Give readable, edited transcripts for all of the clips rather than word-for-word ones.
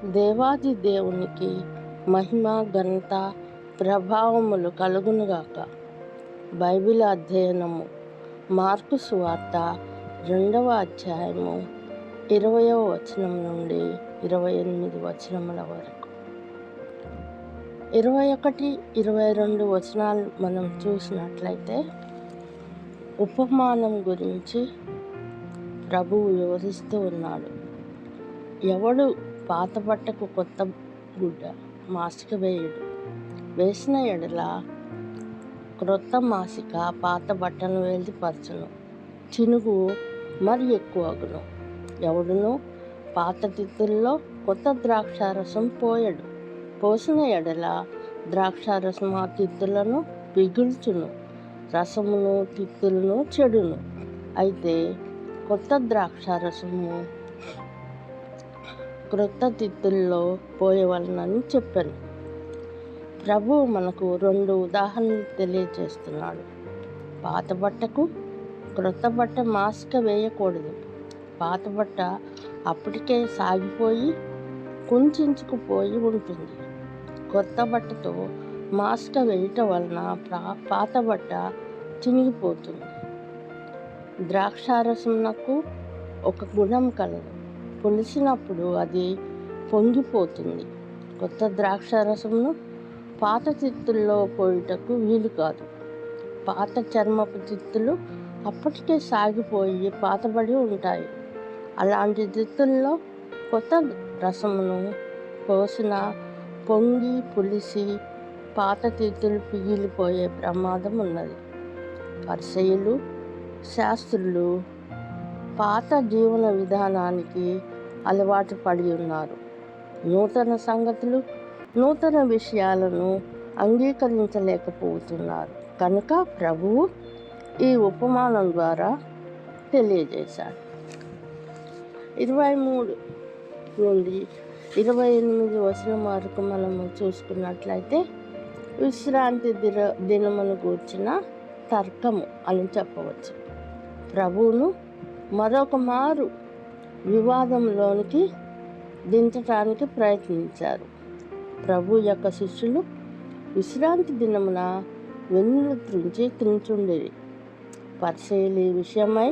దేవాది దేవునికి మహిమ, ఘనత, ప్రభావములు కలుగునుగాక. బైబిల్ అధ్యయనము మార్కు సువార్త 2వ అధ్యాయము 20వ వచనం నుండి 28 వచనముల వరకు. 21, 22 వచనాలు మనం చూసినట్లయితే ఉపమానం గురించి ప్రభువు వివరిస్తూ ఉన్నాడు. ఎవడు పాత బట్టకు కొత్త గుడ్డ మాసిక వేయుడు, వేసిన ఎడల క్రొత్త మాసిక పాత బట్టను వేలిపరచును, చినుగు మరి ఎక్కువ అగును. ఎవడును పాత తిత్తుల్లో కొత్త ద్రాక్షారసం పోయడు, పోసిన ఎడల ద్రాక్షారసం ఆ తిత్తులను పిగుల్చును, రసమును తిత్తులను చెడును. అయితే కొత్త ద్రాక్షారసము క్రొత్త తిత్తుల్లో పోయవలనని చెప్పాను. ప్రభువు మనకు 2 ఉదాహరణలు తెలియజేస్తున్నాడు. పాత బట్టకు క్రొత్త బట్ట మాసిక వేయకూడదు. పాత బట్ట అప్పటికే సాగిపోయి కుంచుకుపోయి ఉంటుంది. కొత్త బట్టతో మాసిక వేయటం వలన పాత బట్ట చినిగిపోతుంది. ద్రాక్షారసమునకు ఒక గుణం కలదు, పులిసినప్పుడు అది పొంగిపోతుంది. కొత్త ద్రాక్షారసమును పాత తిత్తుల్లో పోయుటకు వీలు కాదు. పాత చర్మపు తిత్తులు అప్పటికే సాగిపోయి పాతబడి ఉంటాయి. అలాంటి తిత్తుల్లో కొత్త రసమును పోసిన పొంగి పులిసి పాత తిత్తులు పిగిలిపోయే ప్రమాదం ఉన్నది. పరిసయ్యులు, శాస్త్రులు పాత జీవన విధానానికి అలవాటు పడి ఉన్నారు. నూతన సంగతులు, నూతన విషయాలను అంగీకరించలేకపోతున్నారు. కనుక ప్రభువు ఈ ఉపమానం ద్వారా తెలియజేశాడు. 23 నుండి 28 వచనం వరకు మనము చూసుకున్నట్లయితే విశ్రాంతి దినమును గూర్చిన తర్కము అని చెప్పవచ్చు. ప్రభువును మరొక మారు వివాదంలోనికి దించటానికి ప్రయత్నించారు. ప్రభు యొక్క శిష్యులు విశ్రాంతి దినమున వెన్నులు త్రుంచి తింటుండేవి. పరిసయ్యులు ఈ విషయమై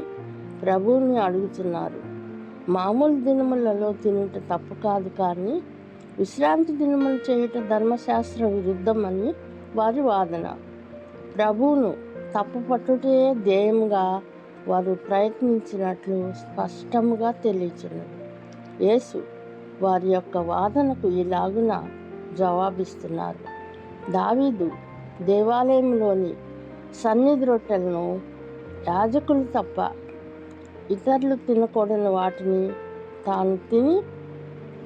ప్రభువుని అడుగుతున్నారు. మామూలు దినములలో తినుట తప్పు కాదు, కానీ విశ్రాంతి దినములు చేయుట ధర్మశాస్త్ర విరుద్ధమని వారి వాదన. ప్రభువును తప్పు పట్టుటే ధ్యేయంగా వారు ప్రయత్నించినట్లు స్పష్టంగా తెలియచున్నది. యేసు వారి యొక్క వాదనకు ఇలాగున జవాబిస్తున్నారు. దావీదు దేవాలయంలోని సన్నిధి రొట్టెలను యాజకులు తప్ప ఇతరులు తినకూడని వాటిని తాను తిని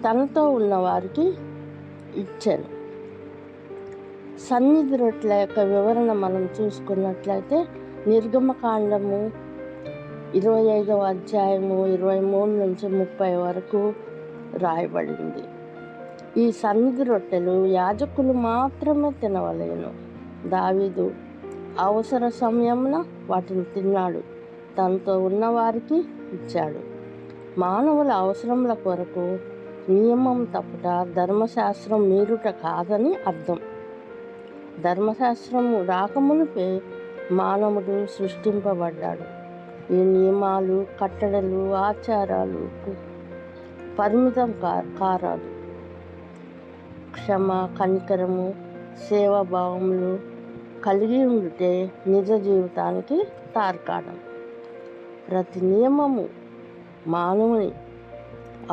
తనతో ఉన్న వారికి ఇచ్చాను. సన్నిధి రొట్టెల యొక్క వివరణ మనం చూసుకున్నట్లయితే నిర్గమకాండము 25వ అధ్యాయము 23 నుంచి 30 వరకు రాయబడింది. ఈ సన్నిధి రొట్టెలు యాజకులు మాత్రమే తినవలెను. దావీదు అవసర సమయమున వాటిని తిన్నాడు, తనతో ఉన్నవారికి ఇచ్చాడు. మానవుల అవసరముల కొరకు నియమం తప్పుట ధర్మశాస్త్రం మీరుట కాదని అర్థం. ధర్మశాస్త్రము రాకమునుపే మానవుడు సృష్టింపబడ్డాడు. ఈ నియమాలు, కట్టడలు, ఆచారాలు పరిమితం కారాదు. క్షమ, కనికరము, సేవాభావములు కలిగి ఉండుటే నిజ జీవితానికి తార్కాణం. ప్రతి నియమము మానవుని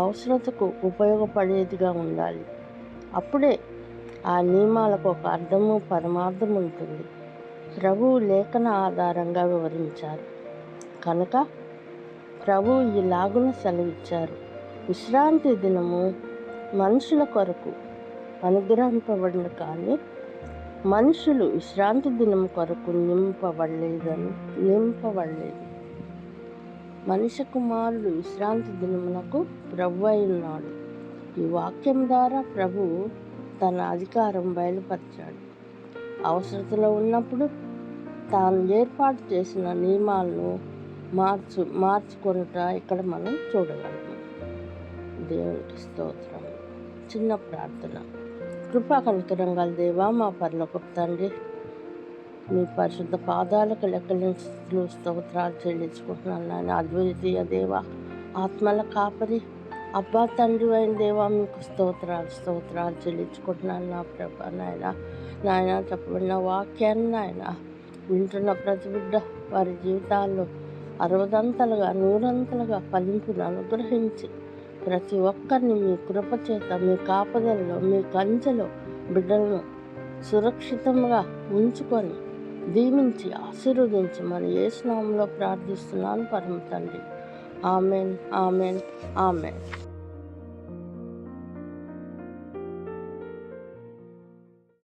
అవసరతకు ఉపయోగపడేదిగా ఉండాలి. అప్పుడే ఆ నియమాలకు ఒక అర్థము, పరమార్థం ఉంటుంది. ప్రభువు లేఖన ఆధారంగా వివరించారు కనుక ప్రభువు ఇలాగున సెలవిచ్చారు. విశ్రాంతి దినము మనుషుల కొరకు అనుగ్రహింపబడిన, కానీ మనుషులు విశ్రాంతి దినము కొరకు నింపబడలేదు. మనిషి కుమారుడు విశ్రాంతి దినమునకు ప్రభు అయి ఉన్నాడు. ఈ వాక్యం ద్వారా ప్రభువు తన అధికారం బయలుపరిచాడు. అవసరతలో ఉన్నప్పుడు తాను ఏర్పాటు చేసిన నియమాలను మార్చుకొనుట ఇక్కడ మనం చూడగలము. దేవునికి స్తోత్రం. చిన్న ప్రార్థన. కృపా కనికరం గల దేవా, మా పరలోకపు తండ్రి, మీ పరిశుద్ధ పాదాలకు లెక్కలేని స్థితిలో స్తోత్రాలు చెల్లించుకుంటున్నాను నాయన. అద్వితీయ దేవ, ఆత్మల కాపరి, అబ్బా తండ్రి అయిన దేవా, మీకు స్తోత్రాలు చెల్లించుకుంటున్నాను నా ప్రభా. నాయన చెప్పబడిన వాక్యాన్ని నాయన వింటున్న ప్రతి బిడ్డ వారి జీవితాల్లో 60 100 ఫలింపును అనుగ్రహించి ప్రతి ఒక్కరిని మీ కృప చేత, మీ కాపుదలలో, మీ కంచెలో బిడ్డలను సురక్షితంగా ఉంచుకొని దీవించి ఆశీర్వదించి మన యేసు నామములో ప్రార్థిస్తున్నాను పరమ తండ్రి. Amen, amen, amen.